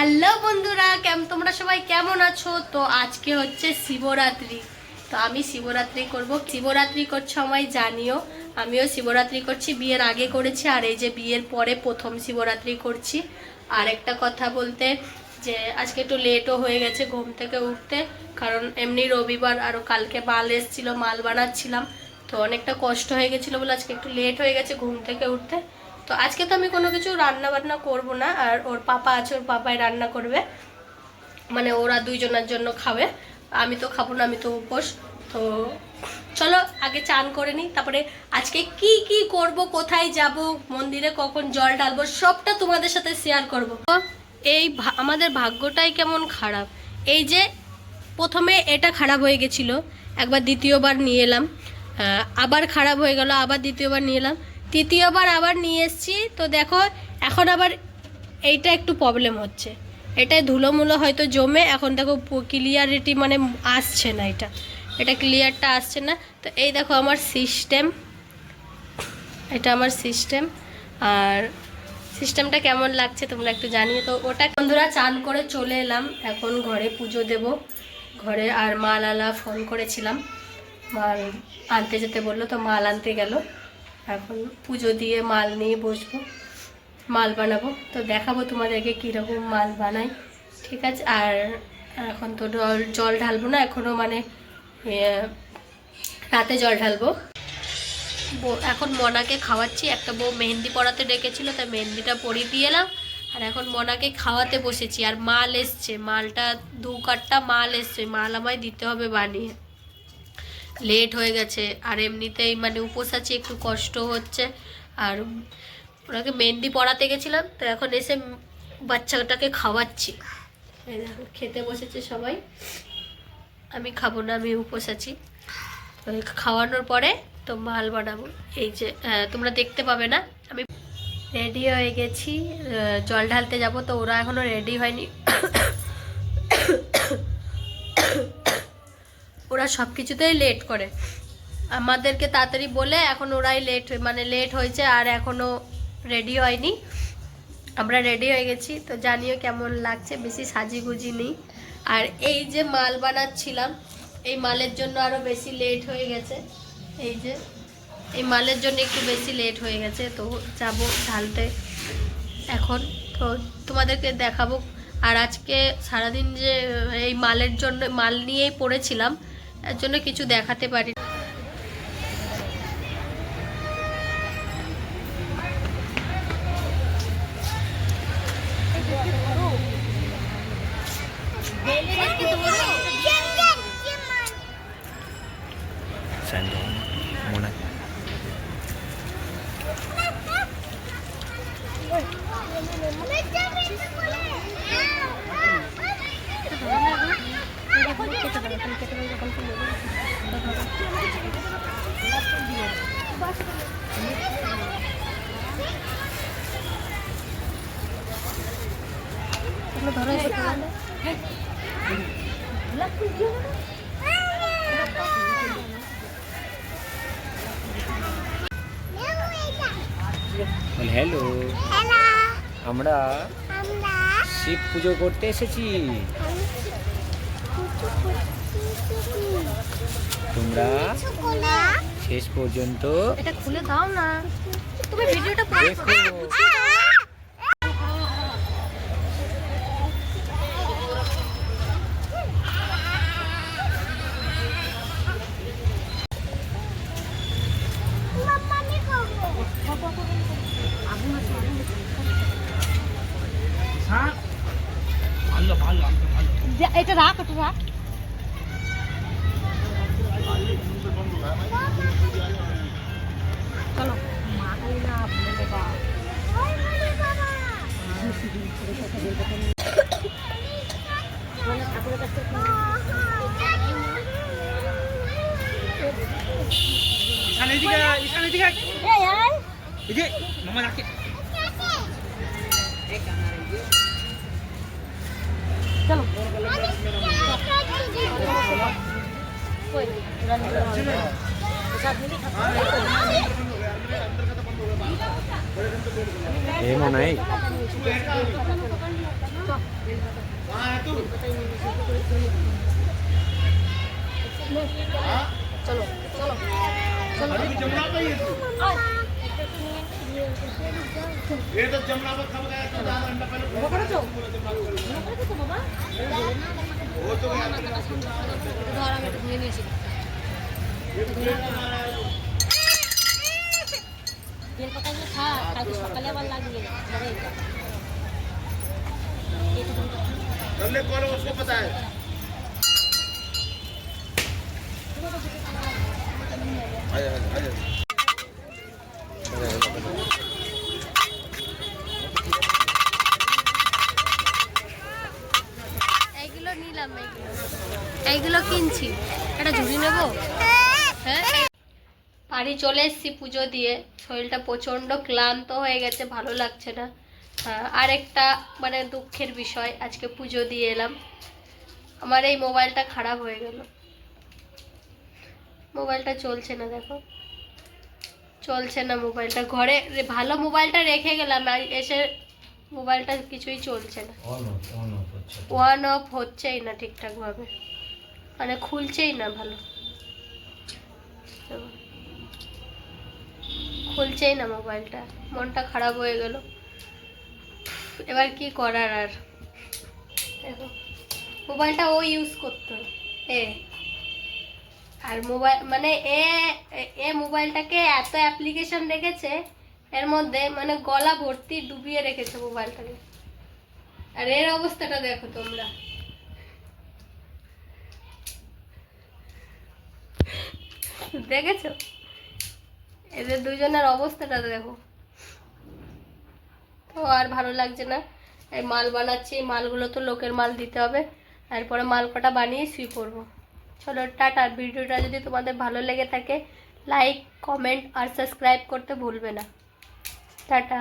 Hello বন্ধুরা, তোমরা সবাই কেমন আছো? তো আজকে হচ্ছে শিবরাত্রি। তো আমি শিবরাত্রি করব। শিবরাত্রি করছো আমায় জানিও। আমিও শিবরাত্রি করছি, বিয়ের আগে করেছি, আর এই যে বিয়ের পরে প্রথম শিবরাত্রি করছি। আর একটা কথা বলতে, যে আজকে একটু লেটও হয়ে গেছে ঘুম থেকে উঠতে, কারণ এমনি রবিবার আরও কালকে মাল এসেছিলো, মাল বানাচ্ছিলাম, তো অনেকটা কষ্ট হয়ে গেছিলো বলে আজকে একটু লেট হয়ে গেছে ঘুম থেকে উঠতে। তো আজকে তো আমি কোনো কিছু রান্না বান্না করবো না, আর ওর পাপা আছে, ওর পাপাই রান্না করবে, মানে ওরা দুইজনের জন্য খাবে, আমি তো খাবো না, আমি তো উপোস। তো চলো আগে চান করে নিই, তারপরে আজকে কি কি করব, কোথায় যাব, মন্দিরে কখন জল ঢালবো, সবটা তোমাদের সাথে শেয়ার করব। এই আমাদের ভাগ্যটাই কেমন খারাপ। এই যে প্রথমে এটা খারাপ হয়ে গেছিলো, একবার দ্বিতীয়বার নিয়ে এলাম, আবার খারাপ হয়ে গেল, আবার দ্বিতীয়বার নিয়ে এলাম, তৃতীয়বার আবার নিয়ে এসেছি। তো দেখো এখন আবার এইটা একটু প্রবলেম হচ্ছে, এটাই ধুলোমুলো হয়তো জমে, এখন দেখো ক্লিয়ারিটি মানে আসছে না, এটা ক্লিয়ারটা আসছে না। তো এই দেখো আমার সিস্টেম, এটা আমার সিস্টেম, আর সিস্টেমটা কেমন লাগছে তোমরা একটু জানিয়ে। তো ওটা বন্ধুরা চান করে চলে এলাম, এখন ঘরে পুজো দেব ঘরে। আর মাল আলা ফোন করেছিলাম, মাল আনতে যেতে বললো, তো মাল আনতে গেল, এখন পুজো দিয়ে মাল নিয়ে বসবো, মাল বানাবো। তো দেখাবো তোমাদেরকে কীরকম মাল বানাই, ঠিক আছে। আর এখন তো জল ঢালবো না এখনও, মানে রাতে জল ঢালবো। এখন মনাকে খাওয়াচ্ছি, একটা বউ মেহেন্দি পরাতে ডেকেছিল, তাই মেহেন্দিটা পরিয়ে দিয়ে এলাম, আর এখন মনাকে খাওয়াতে বসেছি। আর মাল এসছে, মালটা 2 কাঠটা মাল এসছে, মাল আমায় দিতে হবে বানিয়ে, লেট হয়ে গেছে। আর এমনিতেই মানে উপোস আছি, একটু কষ্ট হচ্ছে। আর ওনাকে মেহেন্দি পরাতে গেছিলাম, তো এখন এসে বাচ্চাটাকে খাওয়াচ্ছি। এই দেখো খেতে বসেছে সবাই, আমি খাবো না, আমি উপোস আছি। তো খাওয়ানোর পরে তো মাল বানাবো। এই যে তোমরা দেখতে পাবে না, আমি রেডি হয়ে গেছি, জল ঢালতে যাব। তো ওরা এখনও রেডি হয়নি, ওরা সব কিছুতেই লেট করে, আমাদেরকে তাড়াতাড়ি বলে এখন ওরাই লেট হয়েছে, আর এখনও রেডি হয়নি। আমরা রেডি হয়ে গেছি, তো জানিও কেমন লাগছে, বেশি সাজিগুজি নেই। আর এই যে মাল বানাচ্ছিলাম, এই মালের জন্য আরও বেশি লেট হয়ে গেছে, এই যে এই মালের জন্য একটু বেশি লেট হয়ে গেছে। তো যাব ঢালতে এখন, তো তোমাদেরকে দেখাবো। আর আজকে সারাদিন যে এই মালের জন্য মাল নিয়েই পড়েছিলাম, এর জন্য কিছু দেখাতে পারি। হ্যালো, আমরা শিব পুজো করতে এসেছি। তোমরা শেষ পর্যন্ত এটা খুলে দাও না, তুমি ভিডিওটা দেখো। এটা রাখ, ওটা রাখ। চলো ఏమన్నాయి চলো চলো চলো जमुना पे ही है तू ये तो जमुना पर कब गया तो आधा घंटा पहले वो करो तो বাবা वो तो ধর আমি একটু ধুয়ে নিয়েছি বেল পাতাগুলো খা কালকে সকালে আবার লাগবে हमने कौन उसको पता है आजा आजा এইগুলো নিলাম এইগুলো কিনছি একটা ঝুড়ি নেবো হ্যাঁ বাড়ি চলে এসেছি পুজো দিয়ে শরীরটা প্রচণ্ড ক্লান্ত হয়ে গেছে ভালো লাগছে না আরেকটা মানে দুঃখের বিষয় আজকে পুজো দিয়ে এলাম আমার এই মোবাইলটা খারাপ হয়ে গেল মোবাইলটা চলছে না দেখো চলছে না মোবাইলটা ঘরে ভালো মোবাইলটা রেখে গেলাম আর এসে মোবাইলটা কিছুই চলছে না অন অফ হচ্ছেই না ঠিকঠাকভাবে মানে খুলছেই না ভালো খুলছেই না মোবাইলটা মনটা খারাপ হয়ে গেল এবার কি করার আর দেখো মোবাইলটা ও ইউজ করতো আর মোবাইল মানে এ মোবাইলটাকে এত অ্যাপ্লিকেশন রেখেছে এর মধ্যে মানে গলা ভর্তি ডুবিয়ে রেখেছে মোবাইলটাকে আর এর অবস্থাটা দেখো তোমরা দেখেছো এদের দুজনের অবস্থাটা দেখো তো আর ভালো লাগছে না এই মাল বানাচ্ছি এই মালগুলো তো লোকের মাল দিতে হবে তারপরে মাল কটা বানিয়ে শুয়ে পড়বো চলো টাটা ভিডিওটা যদি তোমাদের ভালো লেগে থাকে লাইক কমেন্ট আর সাবস্ক্রাইব করতে ভুলবে না টাটা